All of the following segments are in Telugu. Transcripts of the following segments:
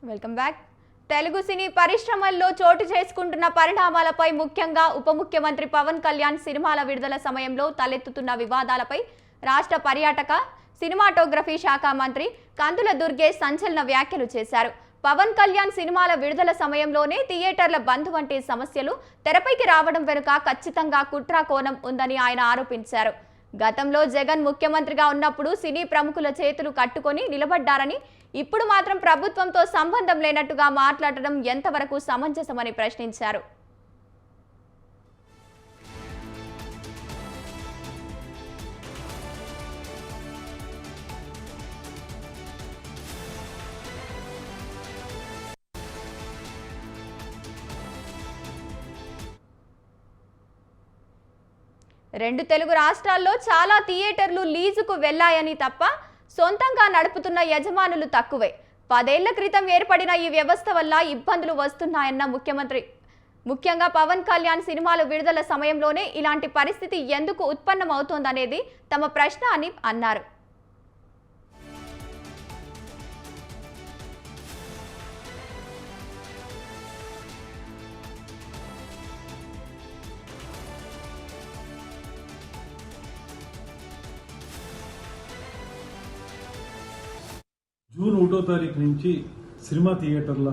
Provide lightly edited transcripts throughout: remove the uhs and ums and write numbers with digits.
Welcome back. తెలుగు సినీ పరిశ్రమల్లో చోటు చేసుకుంటున్న పరిణామాలపై ముఖ్యంగా ఉప ముఖ్యమంత్రి పవన్ కళ్యాణ్ సినిమాల విడుదల సమయంలో తలెత్తుతున్న వివాదాలపై రాష్ట్ర పర్యాటక సినిమాటోగ్రఫీ శాఖ మంత్రి కందుల దుర్గేష్ సంచలన వ్యాఖ్యలు చేశారు. పవన్ కళ్యాణ్ సినిమాల విడుదల సమయంలోనే థియేటర్ల బంద్ వంటి సమస్యలు తెరపైకి రావడం వెనుక ఖచ్చితంగా కుట్ర కోణం ఉందని ఆయన ఆరోపించారు. గతంలో జగన్ ముఖ్యమంత్రిగా ఉన్నప్పుడు సినీ ప్రముఖుల చేతులు కట్టుకొని నిలబడ్డారని, ఇప్పుడు మాత్రం ప్రభుత్వంతో సంబంధం లేనట్టుగా మాట్లాడడం ఎంతవరకు సమంజసమని ప్రశ్నించారు. రెండు తెలుగు రాష్ట్రాల్లో చాలా థియేటర్లు లీజుకు వెళ్లాయని తప్ప సొంతంగా నడుపుతున్న యజమానులు తక్కువే. 10 ఏళ్ల క్రితం ఏర్పడిన ఈ వ్యవస్థ వల్ల ఇబ్బందులు వస్తున్నాయన్న ముఖ్యమంత్రి ముఖ్యంగా పవన్ కళ్యాణ్ సినిమాలు విడుదల సమయంలోనే ఇలాంటి పరిస్థితి ఎందుకు ఉత్పన్నమవుతోందనేది తమ ప్రశ్న అని అన్నారు. జూన్ 1వ తారీఖు నుంచి సినిమా థియేటర్ల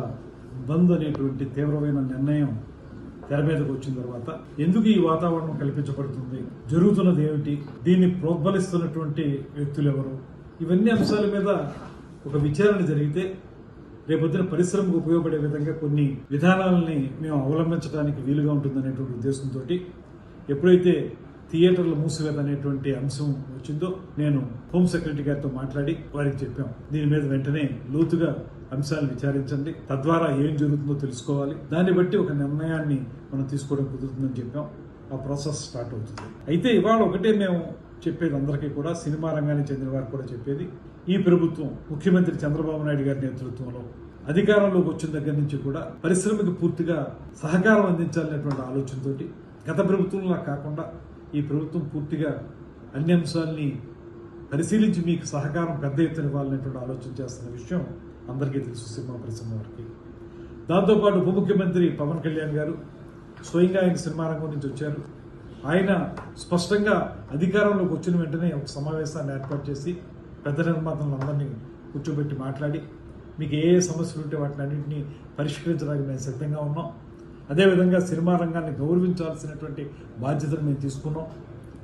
బంద్ అనేటువంటి తీవ్రమైన నిర్ణయం తెర మీదకు వచ్చిన తర్వాత ఎందుకు ఈ వాతావరణం కల్పించబడుతుంది, జరుగుతున్నది ఏమిటి, దీన్ని ప్రోద్బలిస్తున్నటువంటి వ్యక్తులు ఎవరు, ఇవన్నీ అంశాల మీద ఒక విచారణ జరిగితే రేపొద్దున పరిశ్రమకు ఉపయోగపడే విధంగా కొన్ని విధానాలని మేము అవలంబించడానికి వీలుగా ఉంటుందనేటువంటి ఉద్దేశంతో ఎప్పుడైతే థియేటర్ల మూసివేత అనేటువంటి అంశం వచ్చిందో నేను హోమ్ సెక్రటరీ గారితో మాట్లాడి వారికి చెప్పాం, దీని మీద వెంటనే లోతుగా అంశాలను విచారించండి, తద్వారా ఏం జరుగుతుందో తెలుసుకోవాలి, దాన్ని బట్టి ఒక నిర్ణయాన్ని మనం తీసుకోవడం కుదురుతుందని చెప్పాం. ఆ ప్రాసెస్ స్టార్ట్ అవుతుంది. అయితే ఇవాళ ఒకటే మేము చెప్పేది అందరికీ కూడా, సినిమా రంగానికి చెందిన వారికి కూడా చెప్పేది, ఈ ప్రభుత్వం ముఖ్యమంత్రి చంద్రబాబు నాయుడు గారి నేతృత్వంలో అధికారంలోకి వచ్చిన దగ్గర నుంచి కూడా పరిశ్రమకి పూర్తిగా సహకారం అందించాలనేటువంటి ఆలోచనతో గత ప్రభుత్వంలా కాకుండా ఈ ప్రభుత్వం పూర్తిగా అన్ని అంశాలని పరిశీలించి మీకు సహకారం పెద్ద ఎత్తున ఇవ్వాలనేటువంటి ఆలోచన చేస్తున్న విషయం అందరికీ తెలుసు, సినిమా పరిశ్రమ వారికి. దాంతోపాటు ఉప ముఖ్యమంత్రి పవన్ కళ్యాణ్ గారు స్వయంగా ఆయన సినిమా రంగం నుంచి వచ్చారు. ఆయన స్పష్టంగా అధికారంలోకి వచ్చిన వెంటనే ఒక సమావేశాన్ని ఏర్పాటు చేసి పెద్ద నిర్మాతలందరినీ కూర్చోబెట్టి మాట్లాడి మీకు ఏ సమస్యలు ఉంటే వాటిని అన్నింటినీ పరిష్కరించడానికి మేము సిద్ధంగా ఉన్నాం, అదేవిధంగా సినిమా రంగాన్ని గౌరవించాల్సినటువంటి బాధ్యతను మేము తీసుకున్నాం,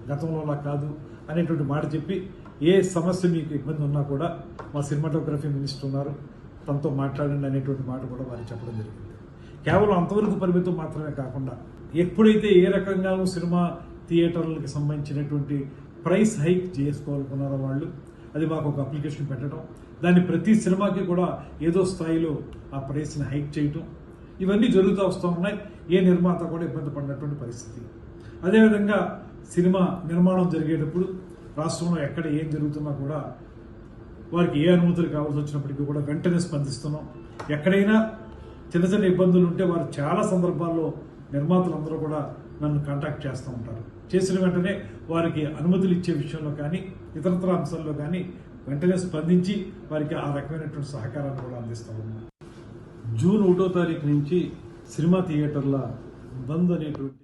గతంలోలా కాదు అనేటువంటి మాట చెప్పి ఏ సమస్య మీకు ఇబ్బంది ఉన్నా కూడా మా సినిమాటోగ్రఫీ మినిస్టర్ ఉన్నారు, తనతో మాట్లాడండి అనేటువంటి మాట కూడా వారికి చెప్పడం జరిగింది. కేవలం అంతవరకు పరిమితం మాత్రమే కాకుండా ఎప్పుడైతే ఏ రకంగానూ సినిమా థియేటర్లకి సంబంధించినటువంటి ప్రైస్ హైక్ చేసుకోవాలనుకున్నారో వాళ్ళు, అది మాకు ఒక అప్లికేషన్ పెట్టడం, దాన్ని ప్రతి సినిమాకి కూడా ఏదో స్థాయిలో ఆ ప్రైస్ని హైక్ చేయటం, ఇవన్నీ జరుగుతూ వస్తూ ఉన్నాయి. ఏ నిర్మాత కూడా ఇబ్బంది పడినటువంటి పరిస్థితి. అదేవిధంగా సినిమా నిర్మాణం జరిగేటప్పుడు రాష్ట్రంలో ఎక్కడ ఏం జరుగుతున్నా కూడా వారికి ఏ అనుమతులు కావాల్సి వచ్చినప్పటికీ కూడా వెంటనే స్పందిస్తున్నాం. ఎక్కడైనా చిన్న చిన్న ఇబ్బందులు ఉంటే వారు చాలా సందర్భాల్లో నిర్మాతలందరూ కూడా నన్ను కాంటాక్ట్ చేస్తూ ఉంటారు. చేసిన వెంటనే వారికి అనుమతులు ఇచ్చే విషయంలో కానీ ఇతరత్ర అంశాల్లో కానీ వెంటనే స్పందించి వారికి ఆ రకమైనటువంటి సహకారాన్ని కూడా అందిస్తూ ఉన్నాం. జూన్ 1వ తారీఖు నుంచి సినిమా థియేటర్ల బంద్ అనేటువంటి